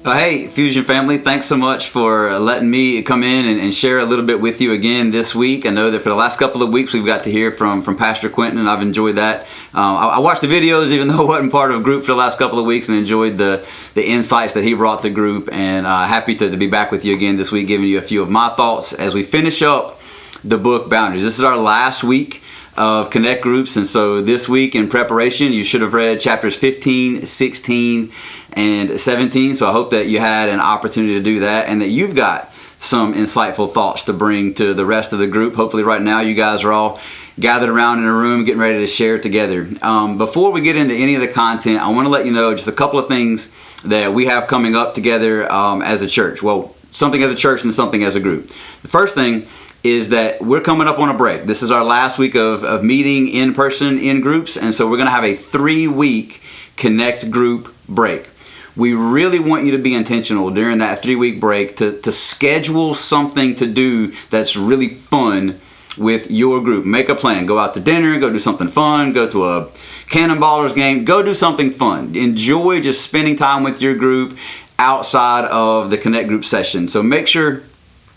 Hey, Fusion family, thanks so much for letting me come in and share a little bit with you again this week. I know that for the last couple of weeks we've got to hear from Pastor Quentin, and I've enjoyed that. I watched the videos even though I wasn't part of a group for the last couple of weeks, and enjoyed the insights that he brought to the group, and happy to be back with you again this week, giving you a few of my thoughts as we finish up the book Boundaries. This is our last week of Connect groups, and so this week in preparation you should have read chapters 15, 16, and 17, so I hope that you had an opportunity to do that and that you've got some insightful thoughts to bring to the rest of the group. Hopefully right now you guys are all gathered around in a room getting ready to share together. Before we get into any of the content, I want to let you know just a couple of things that we have coming up together as a church. Well, something as a church and something as a group. The first thing is that we're coming up on a break. This is our last week of meeting in person in groups, and so we're going to have a 3-week Connect group break. We really want you to be intentional during that 3-week break to schedule something to do that's really fun with your group. Make a plan. Go out to dinner, go do something fun, go to a Cannonballers game, go do something fun. Enjoy just spending time with your group outside of the Connect group session. So make sure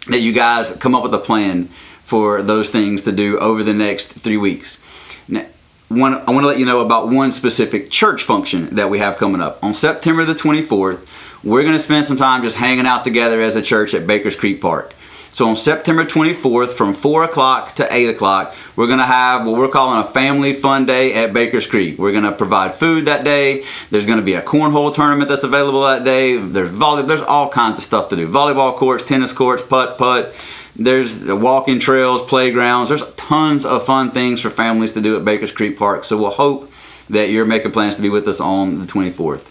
that you guys come up with a plan for those things to do over the next 3 weeks. Now, I want to let you know about one specific church function that we have coming up. On September the 24th, we're going to spend some time just hanging out together as a church at Bakers Creek Park. So on September 24th from 4 o'clock to 8 o'clock, we're going to have what we're calling a family fun day at Bakers Creek. We're going to provide food that day. There's going to be a cornhole tournament that's available that day. There's all kinds of stuff to do. Volleyball courts, tennis courts, putt. There's walking trails, playgrounds. There's tons of fun things for families to do at Bakers Creek Park. So we'll hope that you're making plans to be with us on the 24th.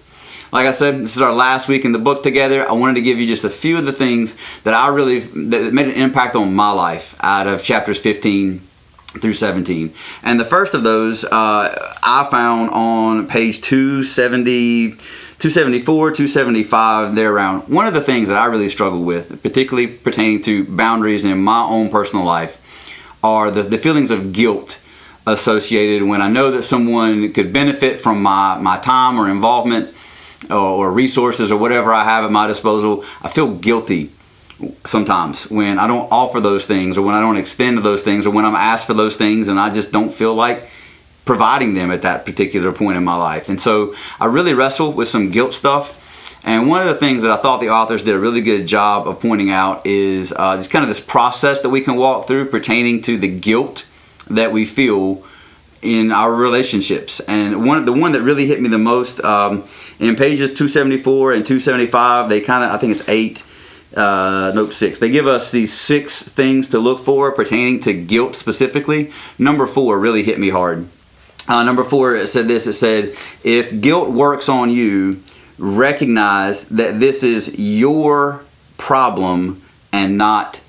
Like I said, this is our last week in the book together. I wanted to give you just a few of the things that that made an impact on my life out of chapters 15 through 17. And the first of those I found on page 274, 275, there around. One of the things that I really struggle with, particularly pertaining to boundaries in my own personal life, are the feelings of guilt associated when I know that someone could benefit from my time or involvement or resources or whatever I have at my disposal. I feel guilty sometimes when I don't offer those things, or when I don't extend to those things, or when I'm asked for those things and I just don't feel like providing them at that particular point in my life. And so I really wrestle with some guilt stuff. And one of the things that I thought the authors did a really good job of pointing out is just kind of this process that we can walk through pertaining to the guilt that we feel in our relationships. And the one that really hit me the most in pages 274 and 275, they kind of, I think it's 6. They give us these 6 things to look for pertaining to guilt specifically. Number 4 really hit me hard. Number 4, it said this. It said, if guilt works on you, recognize that this is your problem and not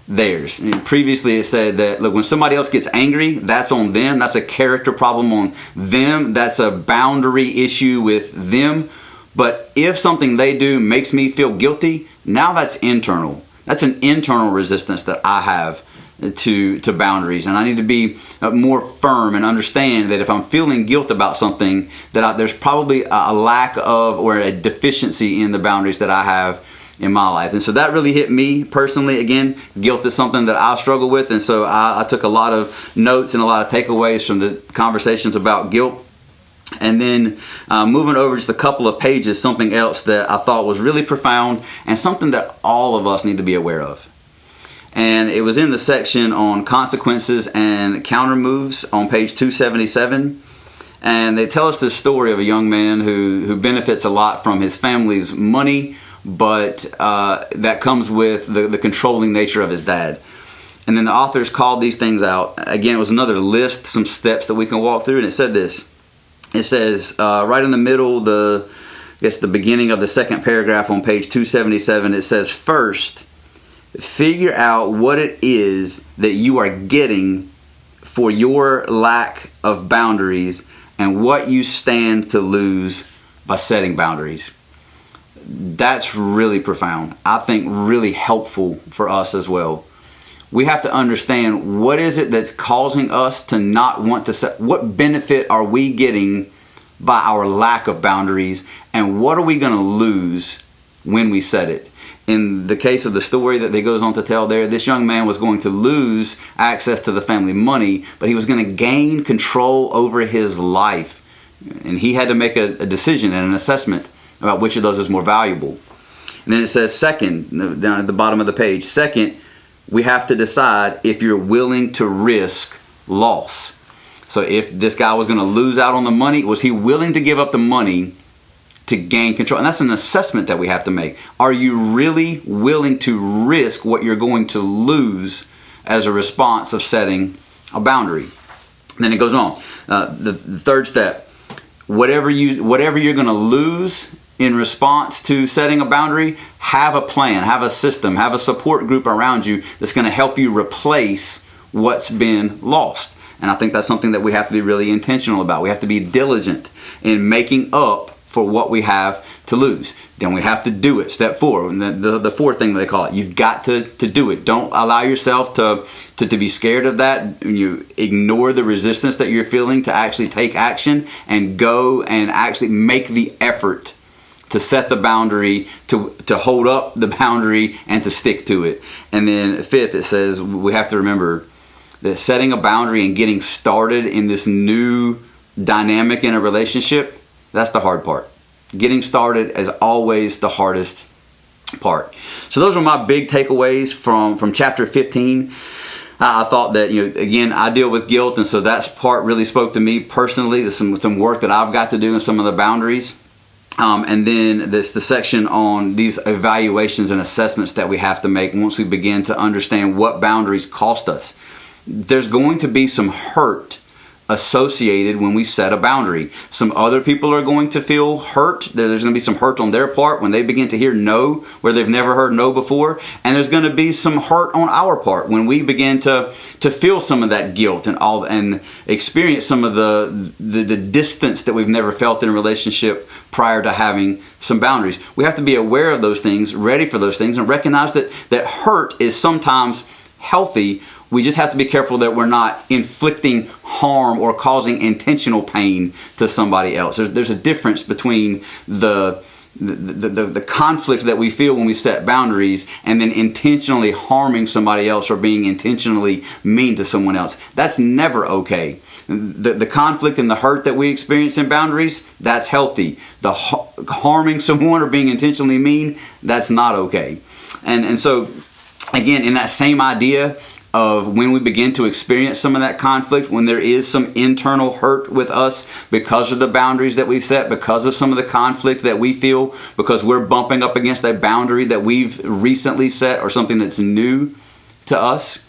theirs. And previously it said that, look, when somebody else gets angry, that's on them. That's a character problem on them. That's a boundary issue with them. But if something they do makes me feel guilty, now that's internal. That's an internal resistance that I have to boundaries. And I need to be more firm and understand that if I'm feeling guilt about something, that there's probably a lack of or a deficiency in the boundaries that I have in my life. And so that really hit me personally. Again, guilt is something that I struggle with, and so I took a lot of notes and a lot of takeaways from the conversations about guilt. And then moving over just a couple of pages, something else that I thought was really profound and something that all of us need to be aware of. And it was in the section on consequences and counter moves on page 277. And they tell us the story of a young man who benefits a lot from his family's money, but that comes with the controlling nature of his dad. And then the authors called these things out. Again, it was another list, some steps that we can walk through, and it said this. It says right in the middle, the beginning of the second paragraph on page 277, it says, first, figure out what it is that you are getting for your lack of boundaries and what you stand to lose by setting boundaries. That's really profound. I think really helpful for us as well. We have to understand, what is it that's causing us to not want to set, what benefit are we getting by our lack of boundaries, and what are we going to lose when we set it. In the case of the story that they goes on to tell there, this young man was going to lose access to the family money, but he was going to gain control over his life. And he had to make a decision and an assessment about which of those is more valuable. And then it says second, down at the bottom of the page, second, we have to decide if you're willing to risk loss. So if this guy was going to lose out on the money, was he willing to give up the money to gain control? And that's an assessment that we have to make. Are you really willing to risk what you're going to lose as a response of setting a boundary? And then it goes on. The third step, whatever you're going to lose in response to setting a boundary, have a plan, have a system, have a support group around you that's going to help you replace what's been lost. And I think that's something that we have to be really intentional about. We have to be diligent in making up for what we have to lose. Then we have to do it. Step 4, and the fourth thing they call it. You've got to do it. Don't allow yourself to be scared of that. You ignore the resistance that you're feeling to actually take action and go and actually make the effort to set the boundary, to hold up the boundary and to stick to it. And then fifth, it says we have to remember that setting a boundary and getting started in this new dynamic in a relationship, that's the hard part. Getting started is always the hardest part. So those are my big takeaways from chapter 15. I thought that, again, I deal with guilt, and so that part really spoke to me personally. There's some work that I've got to do in some of the boundaries. And then there's the section on these evaluations and assessments that we have to make once we begin to understand what boundaries cost us. There's going to be some hurt associated when we set a boundary. Some other people are going to feel hurt. There's going to be some hurt on their part when they begin to hear no where they've never heard no before. And there's going to be some hurt on our part when we begin to feel some of that guilt and experience some of the distance that we've never felt in a relationship prior to having some boundaries. We have to be aware of those things, ready for those things, and recognize that hurt is sometimes healthy. We just have to be careful that we're not inflicting harm or causing intentional pain to somebody else. There's a difference between the conflict that we feel when we set boundaries and then intentionally harming somebody else or being intentionally mean to someone else. That's never okay. The conflict and the hurt that we experience in boundaries, that's healthy. The harming someone or being intentionally mean, that's not okay. And so, again, in that same idea of when we begin to experience some of that conflict, when there is some internal hurt with us because of the boundaries that we've set, because of some of the conflict that we feel, because we're bumping up against a boundary that we've recently set or something that's new to us,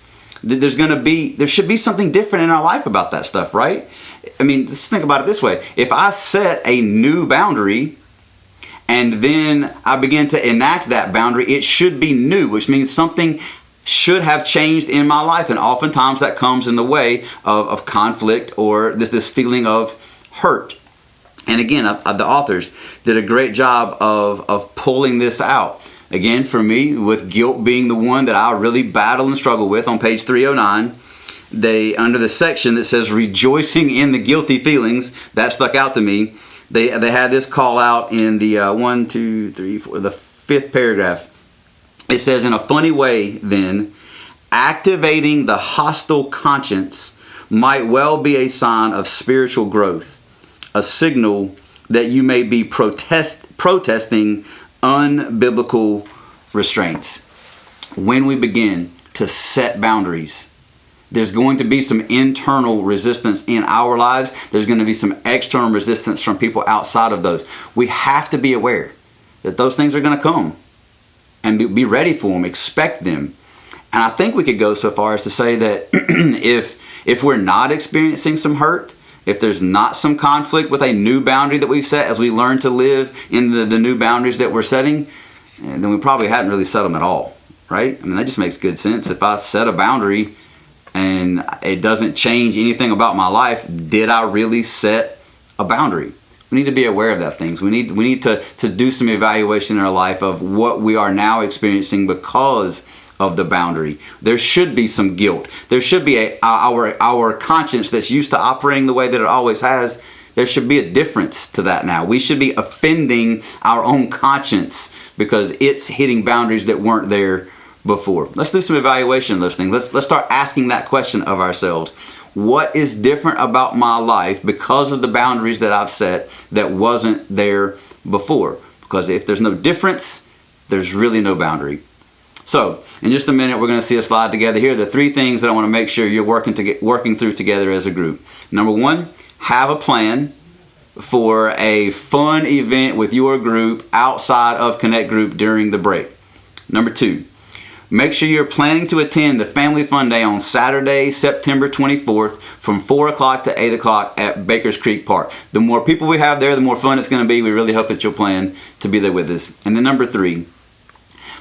there should be something different in our life about that stuff, right? I mean, just think about it this way. If I set a new boundary and then I begin to enact that boundary, it should be new, which means something should have changed in my life. And oftentimes that comes in the way of conflict or this feeling of hurt. And again, the authors did a great job of pulling this out. Again, for me, with guilt being the one that I really battle and struggle with, on page 309, they, under the section that says rejoicing in the guilty feelings, that stuck out to me. They had this call out in the the fifth paragraph. It says, in a funny way, then, activating the hostile conscience might well be a sign of spiritual growth, a signal that you may be protesting unbiblical restraints. When we begin to set boundaries, there's going to be some internal resistance in our lives. There's going to be some external resistance from people outside of those. We have to be aware that those things are going to come and be ready for them, expect them. And I think we could go so far as to say that if we're not experiencing some hurt, if there's not some conflict with a new boundary that we've set as we learn to live in the new boundaries that we're setting, then we probably hadn't really set them at all, right? I mean, that just makes good sense. If I set a boundary and it doesn't change anything about my life, did I really set a boundary? We need to be aware of that things. We need to do some evaluation in our life of what we are now experiencing because of the boundary. There should be some guilt. There should be our conscience that's used to operating the way that it always has there should be a difference to that now. We should be offending our own conscience because it's hitting boundaries that weren't there before. Let's do some evaluation of those things. Let's start asking that question of ourselves. What is different about my life because of the boundaries that I've set that wasn't there before? Because if there's no difference, there's really no boundary. So, in just a minute, we're going to see a slide together here. The 3 things that I want to make sure you're working through together as a group. Number 1, have a plan for a fun event with your group outside of Connect Group during the break. Number 2, make sure you're planning to attend the Family Fun Day on Saturday, September 24th from 4 o'clock to 8 o'clock at Bakers Creek Park. The more people we have there, the more fun it's going to be. We really hope that you'll plan to be there with us. And then number 3,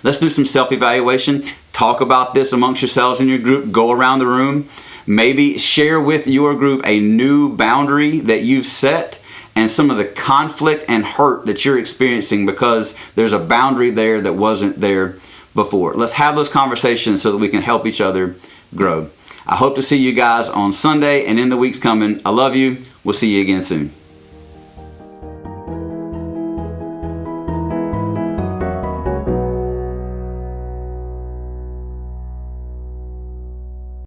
let's do some self-evaluation. Talk about this amongst yourselves in your group. Go around the room. Maybe share with your group a new boundary that you've set and some of the conflict and hurt that you're experiencing because there's a boundary there that wasn't there before. Let's have those conversations so that we can help each other grow. I hope to see you guys on Sunday and in the weeks coming. I love you. We'll see you again soon.